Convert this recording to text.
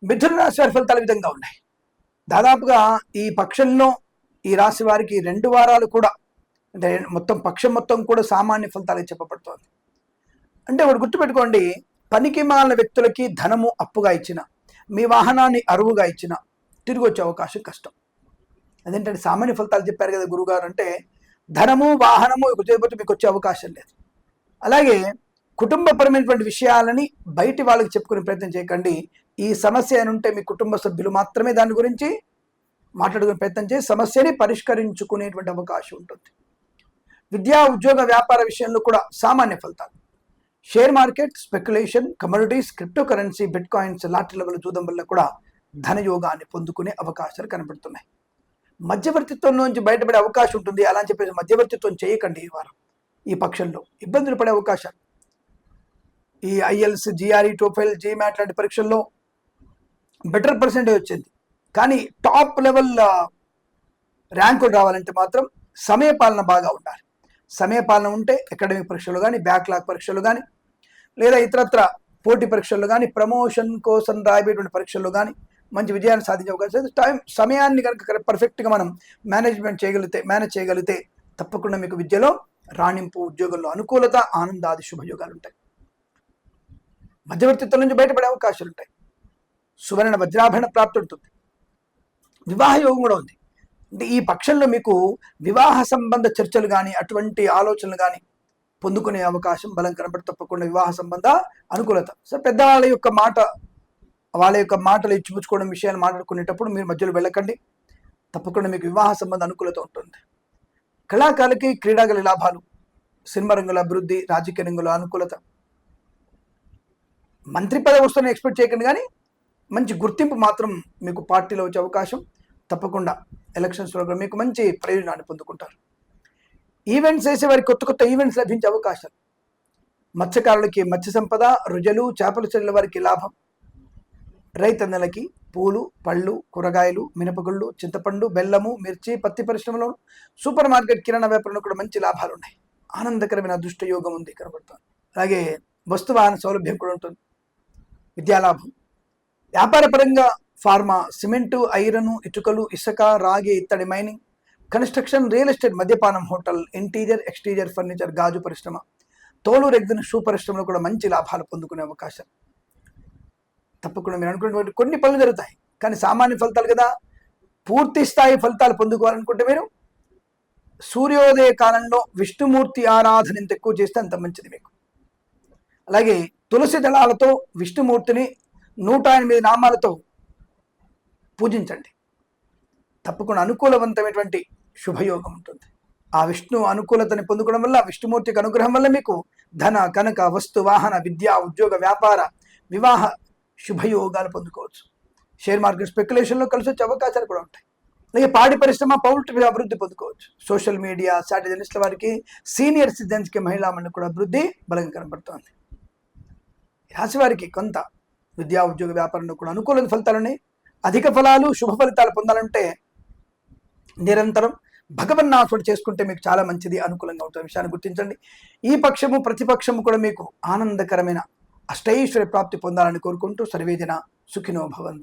మిథున రాశి వారి ఫలితాలు విధంగా ఉన్నాయి. దాదాపుగా ఈ పక్షంలో ఈ రాశి వారికి 2 వారాలు కూడా, అంటే మొత్తం పక్షం మొత్తం కూడా సామాన్య ఫలితాలు చెప్పబడుతోంది. అంటే ఒకటి గుర్తుపెట్టుకోండి, పనికి మాలిన వ్యక్తులకి ధనము అప్పుగా ఇచ్చిన, మీ వాహనాన్ని అరువుగా ఇచ్చిన తిరిగి వచ్చే అవకాశం కష్టం. అదేంటంటే సామాన్య ఫలితాలు చెప్పారు కదా గురుగారు, అంటే ధనము వాహనము చేయబోతే మీకు వచ్చే అవకాశం లేదు. అలాగే కుటుంబపరమైనటువంటి విషయాలని బయటి వాళ్ళకి చెప్పుకునే ప్రయత్నం చేయకండి. ఈ సమస్య అని ఉంటే మీ కుటుంబ సభ్యులు మాత్రమే దాని గురించి మాట్లాడుకునే ప్రయత్నం చేసి సమస్యని పరిష్కరించుకునేటువంటి అవకాశం ఉంటుంది. విద్యా ఉద్యోగ వ్యాపార విషయంలో కూడా సామాన్య ఫలితాలు. Share market, speculation, commodities, crypto currency, bit coins, lottery level చూడడం వల్ల కూడా ధనయోగాన్ని పొందుకునే అవకాశాలు కనబడుతున్నాయి. మధ్యవర్తిత్వం నుంచి బయటపడే అవకాశం ఉంటుంది. అలా అని చెప్పేసి మధ్యవర్తిత్వం చేయకండి. ఈ వారం ఈ పక్షంలో ఇబ్బందులు పడే అవకాశాలు. ఈ ఐఎల్స్, జిఆర్ఈ, టోఫెల్, జీమాట్ లాంటి పరీక్షల్లో బెటర్ పర్సెంటేజ్ వచ్చింది. కానీ టాప్ లెవెల్ ర్యాంకులు రావాలంటే మాత్రం సమయపాలన బాగా ఉండాలి. సమయపాలన ఉంటే అకాడమిక్ పరీక్షలు కానీ, బ్యాక్లాగ్ పరీక్షలు కానీ, లేదా ఇతరత్ర పోటీ పరీక్షల్లో కానీ, ప్రమోషన్ కోసం రాయబేటువంటి పరీక్షల్లో కానీ మంచి విజయాన్ని సాధించే అవకాశం. సమయాన్ని కనుక పర్ఫెక్ట్గా మనం మేనేజ్ చేయగలిగితే తప్పకుండా మీకు విద్యలో రాణింపు, ఉద్యోగంలో అనుకూలత, ఆనందాది శుభయోగాలు ఉంటాయి. మధ్యవర్తిత్వం నుంచి బయటపడే అవకాశాలు ఉంటాయి. సువర్ణ వజ్రాభరణ ప్రాప్తి ఉంటుంది. వివాహ యోగం కూడా ఉంది. అంటే ఈ పక్షంలో మీకు వివాహ సంబంధ చర్చలు కానీ, అటువంటి ఆలోచనలు కానీ పొందుకునే అవకాశం బలం కనబడి తప్పకుండా వివాహ సంబంధ అనుకూలత. సో పెద్దవాళ్ళ యొక్క మాటలు ఇచ్చిపుచ్చుకోవడం, విషయాలు మాట్లాడుకునేటప్పుడు మీరు మధ్యలో వెళ్ళకండి. తప్పకుండా మీకు వివాహ సంబంధ అనుకూలత ఉంటుంది. కళాకారులకి క్రీడాగల లాభాలు, సినిమా రంగుల అభివృద్ధి, రాజకీయ రంగుల అనుకూలత. మంత్రి పదవి వస్తుందని ఎక్స్పెక్ట్ చేయకండి, కానీ మంచి గుర్తింపు మాత్రం మీకు పార్టీలో వచ్చే అవకాశం. తప్పకుండా ఎలక్షన్స్లో మీకు మంచి ప్రయోజనాన్ని పొందుకుంటారు. ఈవెంట్స్ చేసేవారికి కొత్త ఈవెంట్స్ లభించే అవకాశాలు. మత్స్యకారులకి మత్స్య సంపద, రుజలు, చేపల చెరువుల వారికి లాభం. రైతన్నలకి పూలు, పళ్ళు, కూరగాయలు, మినపగుళ్ళు, చింతపండు, బెల్లము, మిర్చి, పత్తి పరిశ్రమలో, సూపర్ మార్కెట్, కిరాణా వ్యాపారంలో కూడా మంచి లాభాలు ఉన్నాయి. ఆనందకరమైన అదృష్ట యోగం ఉంది కనబడుతుంది. అలాగే వస్తువాహన సౌలభ్యం కూడా ఉంటుంది. విద్యాలాభం. వ్యాపార పరంగా ఫార్మా, సిమెంటు, ఐరన్, ఇటుకలు, ఇసుక, రాగి, ఇత్తడి, మైనింగ్, కన్స్ట్రక్షన్, రియల్ ఎస్టేట్, మద్యపానం, హోటల్, ఇంటీరియర్, ఎక్స్టీరియర్ ఫర్నిచర్, గాజు పరిశ్రమ, తోలు, రెగ్జిన్, షూ పరిశ్రమలో కూడా మంచి లాభాలు పొందుకునే అవకాశం. తప్పకుండా మీరు అనుకున్నటువంటి కొన్ని పనులు జరుగుతాయి. కానీ సామాన్య ఫలితాలు కదా, పూర్తి స్థాయి ఫలితాలు పొందుకోవాలనుకుంటే మీరు సూర్యోదయ కాలంలో విష్ణుమూర్తి ఆరాధన ఎంత ఎక్కువ చేస్తే అంత మంచిది మీకు. అలాగే తులసి దళాలతో విష్ణుమూర్తిని 108 నామాలతో పూజించండి. తప్పకుండా అనుకూలవంతమైనటువంటి శుభయోగం ఉంటుంది. ఆ విష్ణు అనుకూలతని పొందుకోవడం వల్ల, విష్ణుమూర్తికి అనుగ్రహం వల్ల మీకు ధన, కనక, వస్తు, వాహన, విద్య, ఉద్యోగ, వ్యాపార, వివాహ శుభయోగాలు పొందుకోవచ్చు. షేర్ మార్కెట్, స్పెక్యులేషన్లో కలిసి వచ్చే అవకాశాలు కూడా ఉంటాయి. అలాగే పాడి పరిశ్రమ, పౌల్ట్రీ అభివృద్ధి పొందుకోవచ్చు. సోషల్ మీడియా, సాటి జర్నలిస్టుల వారికి, సీనియర్ సిటిజన్స్కి, మహిళా మండలి కూడా అభివృద్ధి బలంగా కనబడుతోంది. రాశి వారికి కొంత విద్యా ఉద్యోగ వ్యాపారంలో కూడా అనుకూల ఫలితాలు ఉన్నాయి. అధిక ఫలాలు, శుభ ఫలితాలు పొందాలంటే నిరంతరం భగవన్నాస్మరణ చేసుకుంటే మీకు చాలా మంచిది, అనుకూలంగా ఉంటుంది. విషయాన్ని గుర్తించండి. ఈ పక్షము ప్రతిపక్షము కూడా మీకు ఆనందకరమైన అష్టైశ్వర్య ప్రాప్తి పొందాలని కోరుకుంటూ సర్వేజన సుఖినో భవంతు.